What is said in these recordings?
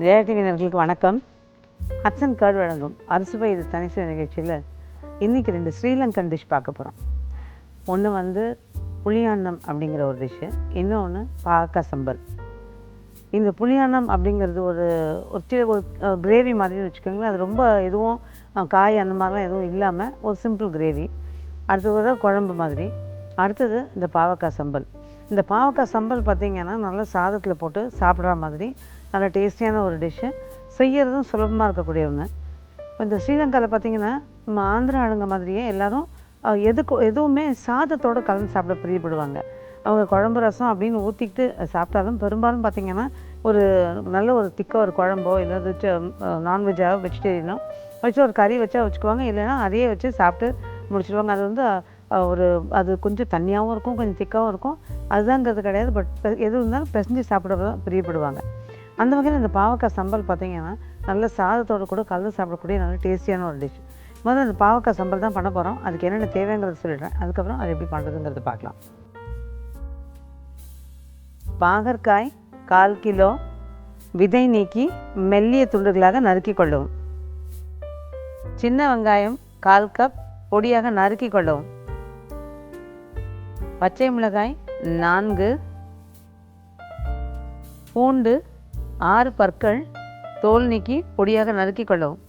Jaya TV நேயர்களுக்கு வணக்கம். Hatsun curd வழங்கும் அறுசுவை இது தனிசுவை நிகழ்ச்சியில் இன்றைக்கி 2 ஸ்ரீலங்கன் டிஷ் பார்க்க போகிறோம். ஒன்று வந்து புளியான்னம் அப்படிங்கிற ஒரு டிஷ்ஷு, இன்னொன்று பாவக்காய் சம்பல். இந்த புளியான்னம் அப்படிங்கிறது ஒரு ஒரு கிரேவி மாதிரி வச்சுக்கோங்களேன். அது ரொம்ப எதுவும் காய் அந்த மாதிரிலாம் எதுவும் இல்லாமல் ஒரு சிம்பிள் கிரேவி. அடுத்தது குழம்பு மாதிரி. அடுத்தது இந்த பாவக்காய் சம்பல். இந்த பாவக்காய் சம்பல் பார்த்திங்கன்னா நல்லா சாதத்தில் போட்டு சாப்பிட்ற மாதிரி நல்ல டேஸ்டியான ஒரு டிஷ்ஷு, செய்கிறதும் சுலபமாக இருக்கக்கூடிய ஒன்று. இப்போ இந்த ஸ்ரீலங்காவில் பார்த்திங்கன்னா நம்ம ஆந்திரா ஆளுங்க மாதிரியே எல்லோரும் எதுவுமே சாதத்தோடு கலந்து சாப்பிட பிரியப்படுவாங்க. அவங்க குழம்பு ரசம் அப்படின்னு ஊற்றிக்கிட்டு சாப்பிட்டாலும் பெரும்பாலும் பார்த்திங்கன்னா ஒரு நல்ல ஒரு திக்காக ஒரு குழம்போ இல்லை நான்வெஜ்ஜாக வெஜிடேரியனோ வச்சு ஒரு கறி வச்சா வச்சுக்குவாங்க, இல்லைன்னா அதையே வச்சு சாப்பிட்டு முடிச்சிடுவாங்க. அது வந்து அது கொஞ்சம் தண்ணியாகவும் இருக்கும், கொஞ்சம் திக்காகவும் இருக்கும். அதுதாங்கிறது கிடையாது. பட் எது இருந்தாலும் பிசைஞ்சு சாப்பிட தான் பிரியப்படுவாங்க. அந்த வகையில் இந்த பாவக்காய் சம்பல் பார்த்திங்கன்னா நல்ல சாதத்தோடு கூட கலந்து சாப்பிடக்கூடிய நல்ல டேஸ்டியான ஒரு டிஷ். முதல்ல அந்த பாவக்காய் சம்பல் தான் பண்ண போகிறோம். அதுக்கு என்னென்ன தேவைங்கிறத சொல்லிடுறேன், அதுக்கப்புறம் அது எப்படி பண்ணுறதுங்கிறது பார்க்கலாம். பாகற்காய் 1/4 கிலோ, விதை நீக்கி மெல்லிய துண்டுகளாக நறுக்கி கொள்ளவும். சின்ன வெங்காயம் 1/4 கப் பொடியாக நறுக்கி கொள்ளவும். பச்சை மிளகாய் 4, பூண்டு 6 பற்கள் தோல் நீக்கி பொடியாக நறுக்கி கொள்ளவும்.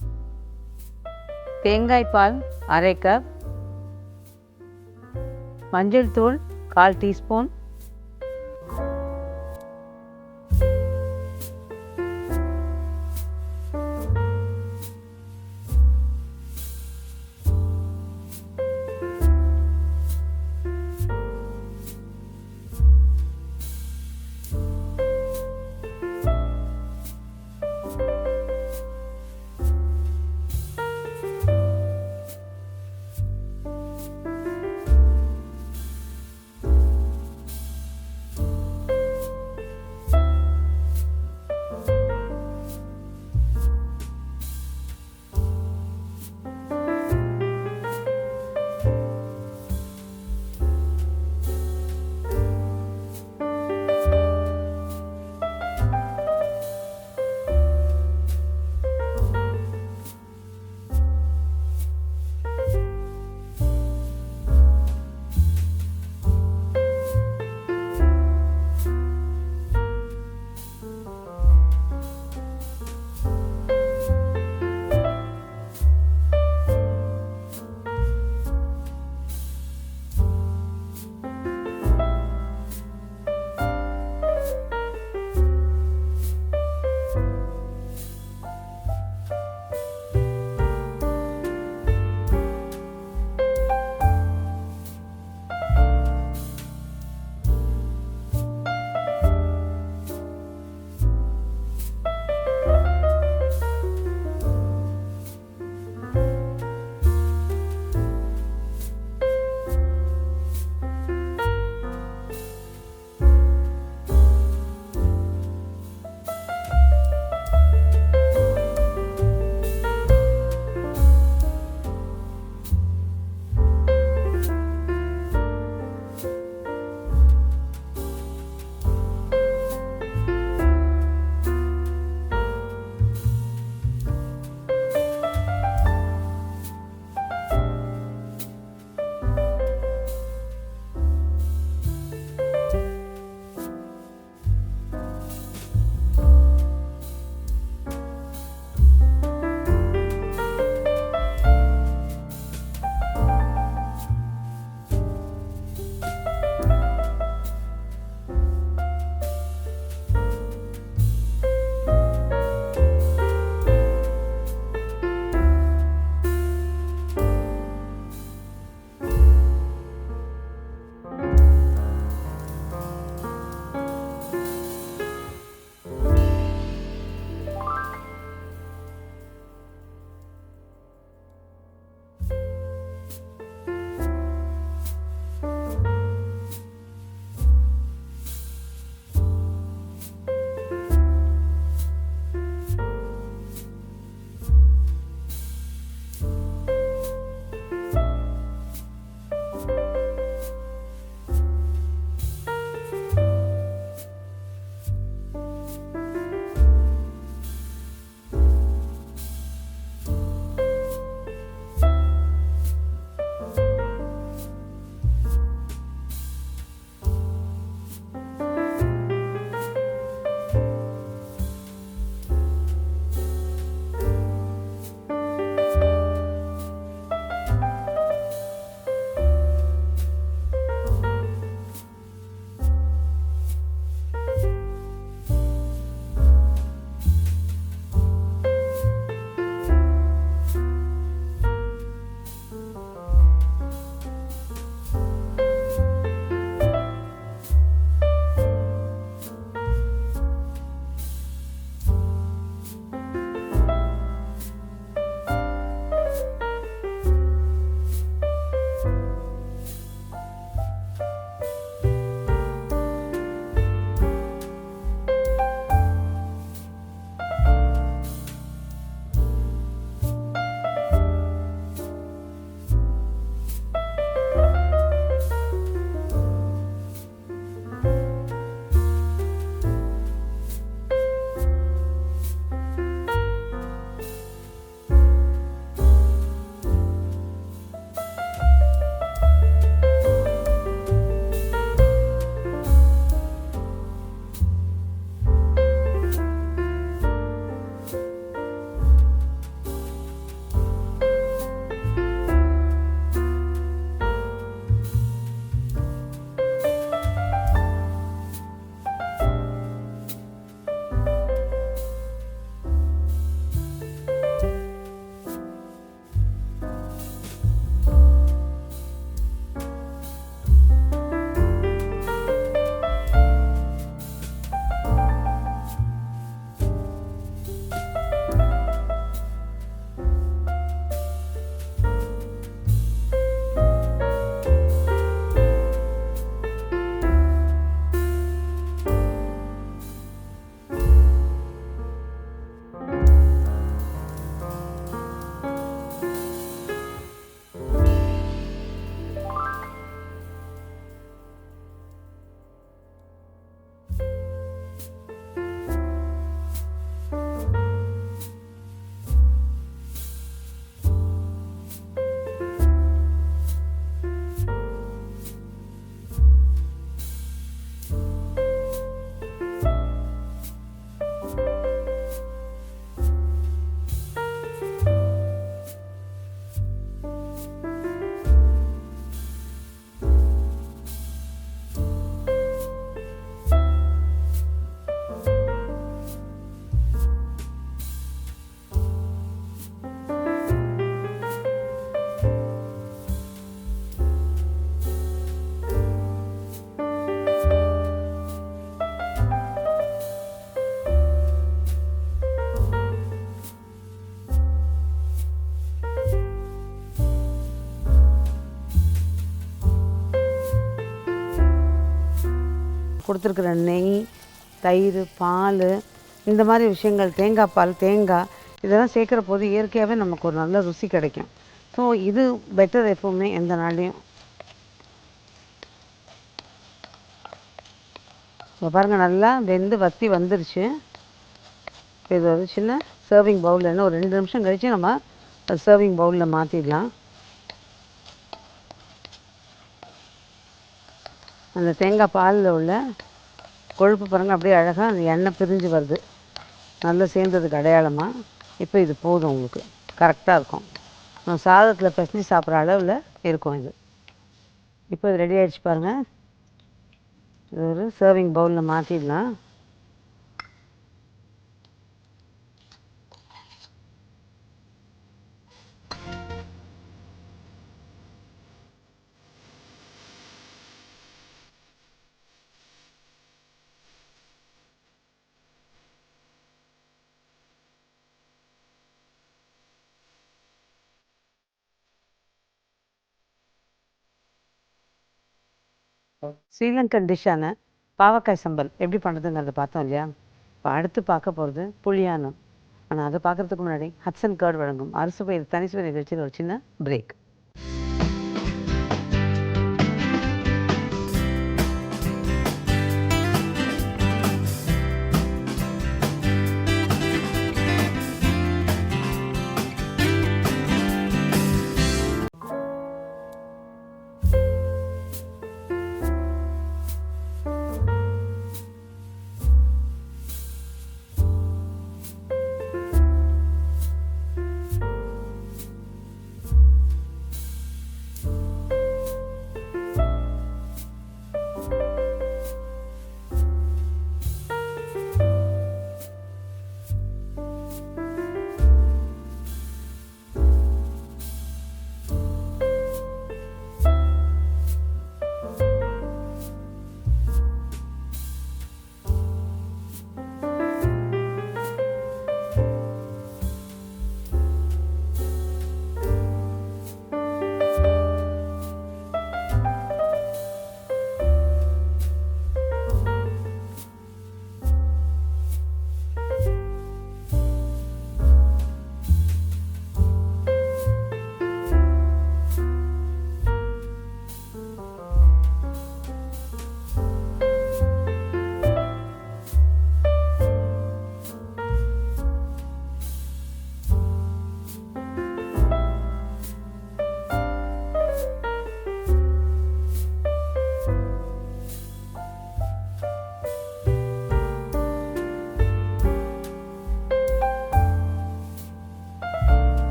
தேங்காய் பால் 1/2 கப், மஞ்சள் தூள் 1/4 டீஸ்பூன், கொடுத்துருக்குற நெய், தயிர், பால், இந்த மாதிரி விஷயங்கள், தேங்காய் பால், தேங்காய் இதெல்லாம் சேர்க்குற போது இயற்கையாகவே நமக்கு ஒரு நல்ல ருசி கிடைக்கும். ஸோ இது பெட்டர் எப்போவுமே எந்த நாளையும். இப்போ பாருங்கள், நல்லா வெந்து வத்தி வந்துருச்சு. இப்போ இது ஒரு சின்ன சர்விங் பவுலில், இன்னும் ஒரு 2 நிமிஷம் கழித்து நம்ம சர்விங் பவுலில் மாற்றிடலாம். அந்த தேங்காய் பாலில் உள்ள கொழுப்பு பாருங்கள், அப்படியே அழகாக அந்த எண்ணெய் பிரிஞ்சு வருது, நல்லா சேர்ந்ததுக்கு அடையாளமாக. இப்போ இது போதும், உங்களுக்கு கரெக்டாக இருக்கும். நம்ம சாதத்தில் பிசைஞ்சு சாப்பிட்ற அளவில் இருக்கும் இது. இப்போ இது ரெடி ஆகிடுச்சு பாருங்கள். இது ஒரு சர்விங் பவுலில் மாற்றிடலாம். ஸ்ரீலங்கன் டிஷ்ஷான பாவக்காய் சம்பல் எப்படி பண்ணுறதுங்கிறத பார்த்தோம் இல்லையா? இப்போ அடுத்து பார்க்க போகிறது புளியானம். ஆனால் அதை பார்க்குறதுக்கு முன்னாடி ஹட்சன் கர்ட் வழங்கும் அறுசுவை தனிசுவை நிகழ்ச்சியில் ஒரு சின்ன பிரேக்.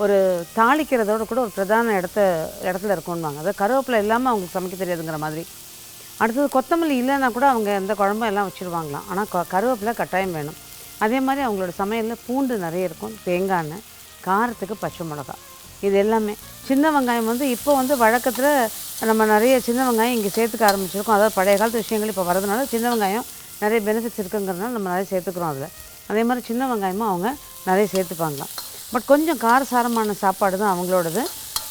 ஒரு தாளிக்கிறதோட கூட ஒரு பிரதான இடத்துல இருக்கும்வாங்க. அதாவது கருவேப்பிலை இல்லாமல் அவங்களுக்கு சமைக்க தெரியாதுங்கிற மாதிரி. அடுத்தது கொத்தமல்லி இல்லைன்னா கூட அவங்க எந்த குழம்பும் எல்லாம் வச்சுருவாங்களாம். ஆனால் கருவேப்பிலை கட்டாயம் வேணும். அதே மாதிரி அவங்களோட சமையலில் பூண்டு நிறைய இருக்கும், தேங்காய் எண்ணெய், காரத்துக்கு பச்சை மிளகா, இது எல்லாமே. சின்ன வெங்காயம் வந்து இப்போ வந்து வழக்கத்தில் நம்ம நிறைய சின்ன வெங்காயம் இங்கே சேர்த்துக்க ஆரம்பிச்சிருக்கோம். அதாவது பழைய காலத்து விஷயங்கள் இப்போ வரதுனால சின்ன வெங்காயம் நிறைய பெனிஃபிட்ஸ் இருக்குங்கிறதுனால நம்ம நிறைய சேர்த்துக்கிறோம் அதில். அதே மாதிரி சின்ன வெங்காயமும் அவங்க நிறைய சேர்த்துப்பாங்களாம். பட் கொஞ்சம் காரசாரமான சாப்பாடு தான் அவங்களோடது.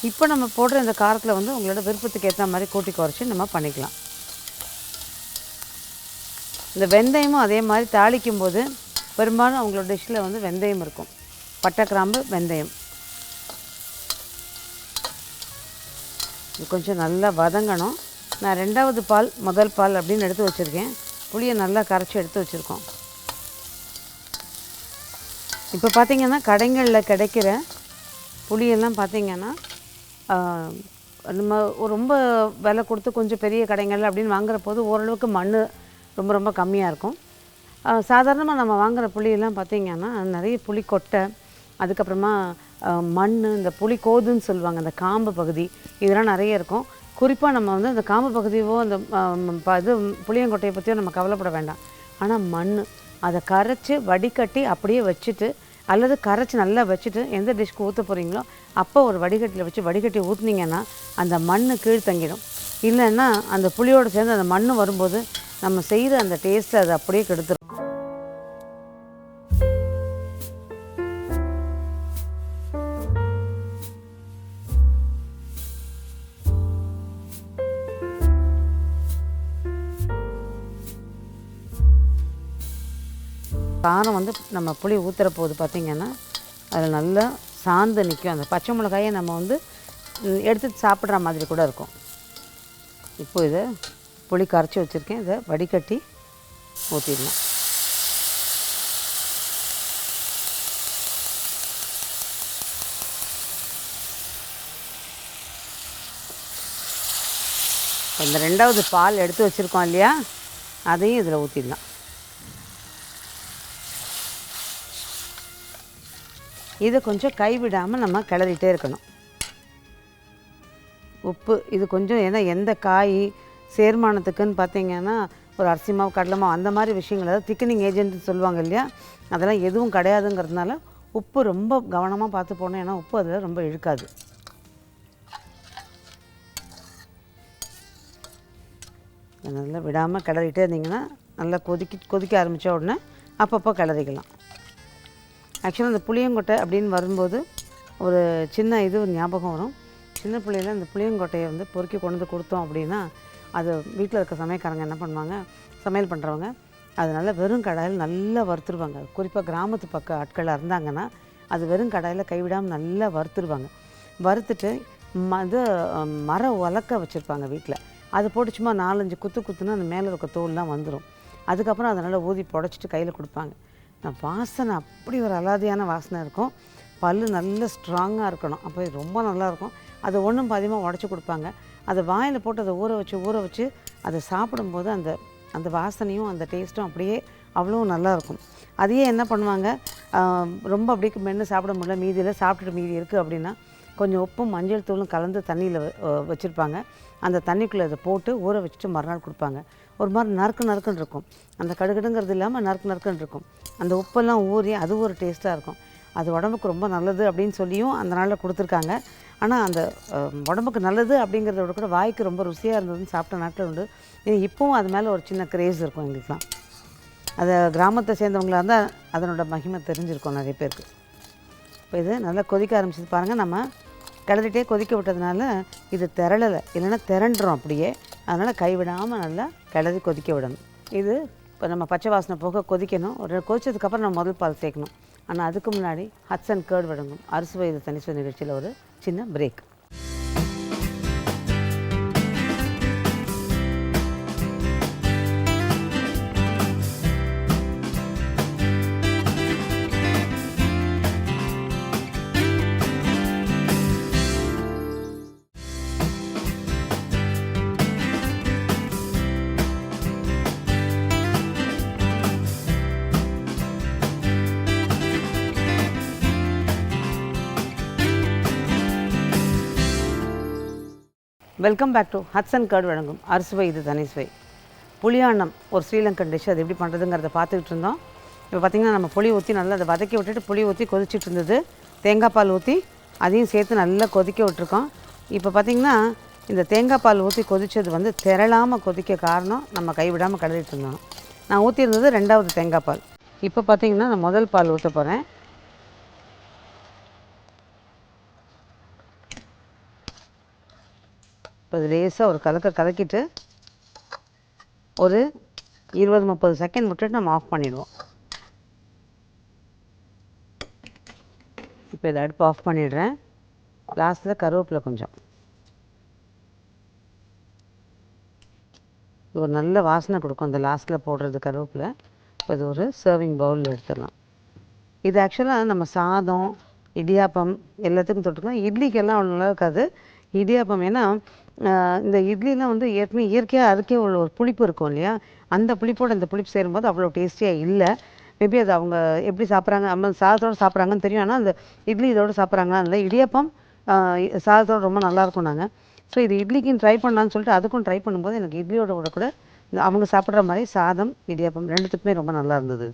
இப்போ நம்ம போடுற இந்த காரத்தில் வந்து உங்களோட விருப்பத்துக்கு ஏற்ற மாதிரி கூட்டி குறைச்சி நம்ம பண்ணிக்கலாம். இந்த வெந்தயமும் அதே மாதிரி தாளிக்கும் போது பெரும்பாலும் அவங்களோட டிஷ்ஷில் வந்து வெந்தயம் இருக்கும், பட்டை கிராம்பு வெந்தயம். இது கொஞ்சம் நல்லா வதங்கணும். நான் 2வது பால் முதல் பால் அப்படின்னு எடுத்து வச்சுருக்கேன். புளியை நல்லா கரைச்சி எடுத்து வச்சுருக்கோம். இப்போ பார்த்திங்கன்னா கடைகளில் கிடைக்கிற புளியெல்லாம் பார்த்திங்கன்னா நம்ம ரொம்ப விலை கொடுத்து கொஞ்சம் பெரிய கடைகள் அப்படின்னு வாங்குற போது ஓரளவுக்கு மண் ரொம்ப ரொம்ப கம்மியாக இருக்கும். சாதாரணமாக நம்ம வாங்குகிற புளியெல்லாம் பார்த்திங்கன்னா நிறைய புளிக்கொட்டை, அதுக்கப்புறமா மண், இந்த புளிக்கோதுன்னு சொல்லுவாங்க, அந்த காம்பு பகுதி, இதெல்லாம் நிறைய இருக்கும். குறிப்பாக நம்ம வந்து அந்த காம்பு பகுதியோ அந்த இது புளியங்கொட்டையை பற்றியோ நம்ம கவலைப்பட வேண்டாம். ஆனால் மண் அதை கரைச்சி வடிகட்டி அப்படியே வச்சுட்டு, அல்லது கரைச்சி நல்லா வச்சுட்டு எந்த டிஷ்க்கு ஊற்ற போகிறீங்களோ அப்போ ஒரு வடிகட்டியில் வச்சு வடிகட்டி ஊற்றுனீங்கன்னா அந்த மண் கீழ் தங்கிடும். இல்லைன்னா அந்த புளியோடு சேர்ந்து அந்த மண் வரும்போது நம்ம செய்கிற அந்த டேஸ்ட்டை அது அப்படியே கெடுத்துரும். காரம் வந்து நம்ம புளி ஊற்றுற போது பார்த்திங்கன்னா அதில் நல்லா சாந்து நிற்கும். அந்த பச்சை மிளகாயை நம்ம வந்து எடுத்து சாப்பிட்ற மாதிரி கூட இருக்கும். இப்போ இதை புளி கரைச்சி வச்சுருக்கேன், இதை வடிகட்டி ஊற்றிடலாம். இந்த 2வது பால் எடுத்து வச்சுருக்கோம் இல்லையா, அதையும் இதில் ஊற்றிடலாம். இதை கொஞ்சம் கைவிடாமல் நம்ம கிளறிட்டே இருக்கணும். உப்பு இது கொஞ்சம், ஏன்னா எந்த காய் சேர்மானத்துக்குன்னு பார்த்திங்கன்னா ஒரு அரிசி மாவு, கடலை மாவு, அந்த மாதிரி விஷயங்கள், அதாவது திக்கனிங் ஏஜென்ட்னு சொல்லுவாங்க இல்லையா, அதெல்லாம் எதுவும் கிடையாதுங்கிறதுனால உப்பு ரொம்ப கவனமாக பார்த்து போடணும். ஏன்னா உப்பு அதில் ரொம்ப இழுக்காது. நல்லா விடாமல் கிளறிட்டே இருந்திங்கன்னா நல்லா கொதிக்க ஆரம்பித்த உடனே அப்பப்போ கிளறிக்கலாம். ஆக்சுவலாக இந்த புளியங்கொட்டை அப்படின்னு வரும்போது ஒரு சின்ன இது ஞாபகம் வரும். சின்ன பிள்ளையில் இந்த புளியங்கொட்டையை வந்து பொறுக்கி கொண்டு வந்து கொடுத்தோம் அப்படின்னா அது வீட்டில் இருக்க சமையல்காரங்க என்ன பண்ணுவாங்க, சமையல் பண்ணுறவங்க அது நல்லா வெறும் கடாயில் நல்லா வறுத்துருவாங்க. குறிப்பாக கிராமத்து பக்கம் ஆட்களாக இருந்தாங்கன்னா அது வெறும் கடாயில் கைவிடாமல் நல்லா வறுத்துருவாங்க. வறுத்துட்டு இது மர உலக்க வச்சுருப்பாங்க வீட்டில். அது போட்டு சும்மா 4-5 குத்துனா அந்த மேலே இருக்க தோல்லாம் வந்துடும். அதுக்கப்புறம் அதை நல்லா ஊதி புடச்சிட்டு கையில் கொடுப்பாங்க. வாசனை அப்படி ஒரு அலாதியான வாசனை இருக்கும். பல் நல்ல ஸ்ட்ராங்காக இருக்கணும், அப்போ ரொம்ப நல்லாயிருக்கும். அதை ஒன்றும் பாதியமாக உடச்சி கொடுப்பாங்க. அதை வாயில் போட்டு அதை ஊற வச்சு அதை சாப்பிடும்போது அந்த அந்த வாசனையும் அந்த டேஸ்ட்டும் அப்படியே அவ்வளோ நல்லாயிருக்கும். அதையே என்ன பண்ணுவாங்க, ரொம்ப அப்படியே மென்று சாப்பிட முடியல, மீதியில் சாப்பிட்டுட்டு மீதி இருக்குது அப்படின்னா கொஞ்சம் உப்பும் மஞ்சள் தூளும் கலந்து தண்ணியில் வச்சுருப்பாங்க. அந்த தண்ணிக்குள்ளே அதை போட்டு ஊற வச்சுட்டு மறுநாள் கொடுப்பாங்க. ஒரு மாதிரி நறுக்குன்னு இருக்கும். அந்த கடுகடுங்கிறது இல்லாமல் நறுக்குன்னு இருக்கும். அந்த உப்பெல்லாம் ஊறி அது ஒரு டேஸ்ட்டாக இருக்கும். அது உடம்புக்கு ரொம்ப நல்லது அப்படின்னு சொல்லியும் அந்த நாளில் கொடுத்துருக்காங்க. ஆனால் அந்த உடம்புக்கு நல்லது அப்படிங்கிறத கூட வாய்க்கு ரொம்ப ருசியாக இருந்ததுன்னு சாப்பிட்ட நாட்கள் உண்டு. இப்போவும் அது மேலே ஒரு சின்ன கிரேஸ் இருக்கும் எங்களுக்குலாம். அதை கிராமத்தை சேர்ந்தவங்களாக இருந்தால் அதனோட மகிமை தெரிஞ்சிருக்கும் நிறைய பேருக்கு. இப்போ இது நல்லா கொதிக்க ஆரம்பிச்சது பாருங்கள். நம்ம கிளறிட்டே கொதிக்க விட்டதுனால இது திரளலை, இல்லைன்னா திரண்டுரும் அப்படியே. அதனால் கைவிடாமல் நல்லா கிளறி கொதிக்க விடணும். இது இப்போ நம்ம பச்சை வாசனை போக கொதிக்கணும். ஒரு கொதிச்சதுக்கப்புறம் நம்ம முதல் பால் சேர்க்கணும். ஆனால் அதுக்கு முன்னாடி ஹட்சன் கர்ட் வழங்கும் அறுசுவை இது தனிச்சுவை நிகழ்ச்சியில் ஒரு சின்ன break. Welcome back to Hatsun curd வழங்கும் அறுசுவை இது தனிசுவை. புளியாண்ணம் ஒரு ஸ்ரீலங்கன் டிஷ். அது எப்படி பண்ணுறதுங்கிறத பார்த்துக்கிட்டு இருந்தோம். இப்போ பார்த்திங்கன்னா நம்ம புளி ஊற்றி நல்லா அதை வதக்கி விட்டுட்டு புளி ஊற்றி கொதிச்சுட்டு இருந்தது. தேங்காய் பால் ஊற்றி அதையும் சேர்த்து நல்லா கொதிக்க விட்டுருக்கோம். இப்போ பார்த்திங்கன்னா இந்த தேங்காய் பால் ஊற்றி கொதித்தது வந்து திரளாமல் கொதிக்க காரணம் நம்ம கைவிடாமல் கிளறிட்டு இருந்தோம். நான் ஊற்றிருந்தது 2வது தேங்காய் பால். இப்போ பார்த்திங்கன்னா நான் முதல் பால் ஊற்ற போகிறேன். இப்போ இது லேசாக ஒரு கலக்கிட்டு ஒரு 20-30 செகண்ட் விட்டுட்டு நம்ம ஆஃப் பண்ணிடுவோம். இப்போ இதை அடுப்பு ஆஃப் பண்ணிடுறேன். லாஸ்ட்டில் கருவேப்பிலை கொஞ்சம், ஒரு நல்ல வாசனை கொடுக்கும் அந்த லாஸ்ட்டில் போடுறது கருவேப்பிலை. இப்போ இது ஒரு சர்விங் பவுலில் எடுத்துடலாம். இது ஆக்சுவலாக நம்ம சாதம், இடியாப்பம் எல்லாத்துக்கும் தொட்டுக்கலாம். இட்லிக்கெல்லாம் அவ்வளோ நல்லா இருக்காது. இடியாப்பம் ஏன்னா இந்த இட்லிலாம் வந்து ஏற்கனவே இயற்கையாக அதுக்கே உள்ள ஒரு புளிப்பு இருக்கும் இல்லையா, அந்த புளிப்போடு இந்த புளிப்பு சேரும்போது அவ்வளோ டேஸ்டியாக இல்லை. மேபி அது அவங்க எப்படி சாப்பிட்றாங்க, நம்ம சாதத்தோடு சாப்பிட்றாங்கன்னு தெரியும். ஆனால் அந்த இட்லி இதோடு சாப்பிட்றாங்களா இல்லை, இடியாப்பம் சாதத்தோடு ரொம்ப நல்லாயிருக்கும். நாங்கள் ஸோ இது இட்லிக்கும் ட்ரை பண்ணலான்னு சொல்லிட்டு அதுக்கும் ட்ரை பண்ணும்போது எனக்கு இட்லியோட கூட அவங்க சாப்பிட்ற மாதிரி சாதம் இடியாப்பம் ரெண்டுத்துக்குமே ரொம்ப நல்லா இருந்தது.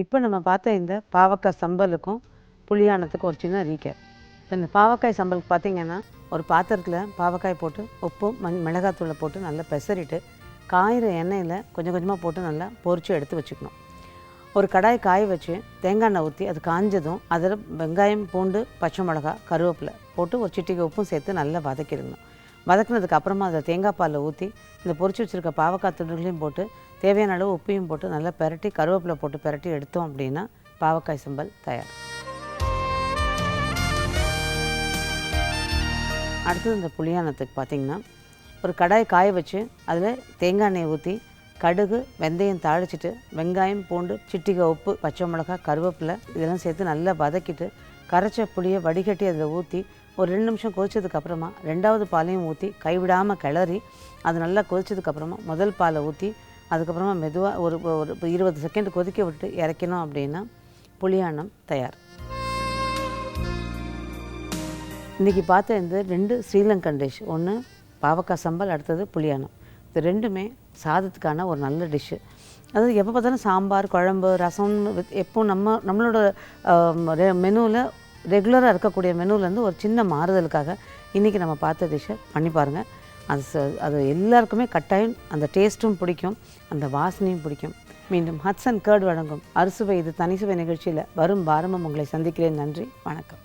இப்போ நம்ம பார்த்த இந்த பாவக்காய் சம்பலுக்கும் புளியானத்துக்கும் ஒரு சின்ன ரீகேப். இந்த பாவக்காய் சம்பலுக்கு பார்த்திங்கன்னா ஒரு பாத்திரத்தில் பாவக்காய் போட்டு உப்பு மிளகாத்தூளை போட்டு நல்லா பெசரிட்டு காயிற எண்ணெயில் கொஞ்சம் கொஞ்சமாக போட்டு நல்லா பொரித்து எடுத்து வச்சுக்கணும். ஒரு கடாய் காய வச்சு தேங்காய் எண்ணெய் ஊற்றி அது காஞ்சதும் அதில் வெங்காயம், பூண்டு, பச்சை மிளகாய், கருவேப்பிலை போட்டு ஒரு சிட்டிகை உப்பும் சேர்த்து நல்லா வதக்கிடணும். வதக்குனதுக்கு அப்புறமா அதை தேங்காய் பாலில் ஊற்றி இந்த பொரிச்சு வச்சுருக்க பாவக்காய் துண்டுகளையும் போட்டு தேவையான அளவு உப்பையும் போட்டு நல்லா பெரட்டி கருவேப்பிலை போட்டு பெரட்டி எடுத்தோம் அப்படின்னா பாவக்காய் சம்பல் தயார். அடுத்தது இந்த புளியானத்துக்கு பார்த்திங்கன்னா ஒரு கடாய் காய வச்சு அதில் தேங்காய் எண்ணெய் ஊற்றி கடுகு, வெந்தயம் தாளிச்சிட்டு வெங்காயம், பூண்டு, சிட்டிகை உப்பு, பச்சை மிளகாய், கருவேப்பிலை இதெல்லாம் சேர்த்து நல்லா வதக்கிட்டு கரைச்ச புளியை வடிகட்டி அதில் ஊற்றி ஒரு 2 நிமிஷம் கொதிச்சதுக்கப்புறமா 2வது பாலையும் ஊற்றி கைவிடாமல் கிளறி அது நல்லா கொதிச்சதுக்கப்புறமா முதல் பாலை ஊற்றி அதுக்கப்புறமா மெதுவாக ஒரு 20 செகண்ட் கொதிக்க விட்டு இறக்கணும் அப்படின்னா புளியாண்ணம் தயார். இன்றைக்கி பார்த்த இந்த 2 ஸ்ரீலங்கன் டிஷ், ஒன்று பாவக்காய் சம்பல், அடுத்தது புளியாண்ணம். இது ரெண்டுமே சாதத்துக்கான ஒரு நல்ல டிஷ்ஷு. அதாவது எப்போ பார்த்தாலும் சாம்பார், குழம்பு, ரசம் எப்போ நம்மளோட மெனுவில் ரெகுலராக இருக்கக்கூடிய மெனுவிலேருந்து ஒரு சின்ன மாறுதலுக்காக இன்றைக்கி நம்ம பார்த்த டிஷ்ஷை பண்ணி பாருங்கள். அது எல்லாருக்குமே கட்டாயம் அந்த டேஸ்ட்டும் பிடிக்கும், அந்த வாசனையும் பிடிக்கும். மீண்டும் ஹட்சன் கர்ட் வழங்கும் அறுசுவை இது தனிசுவை நிகழ்ச்சியில் வரும் வாரமும் உங்களை சந்திக்கிறேன். நன்றி, வணக்கம்.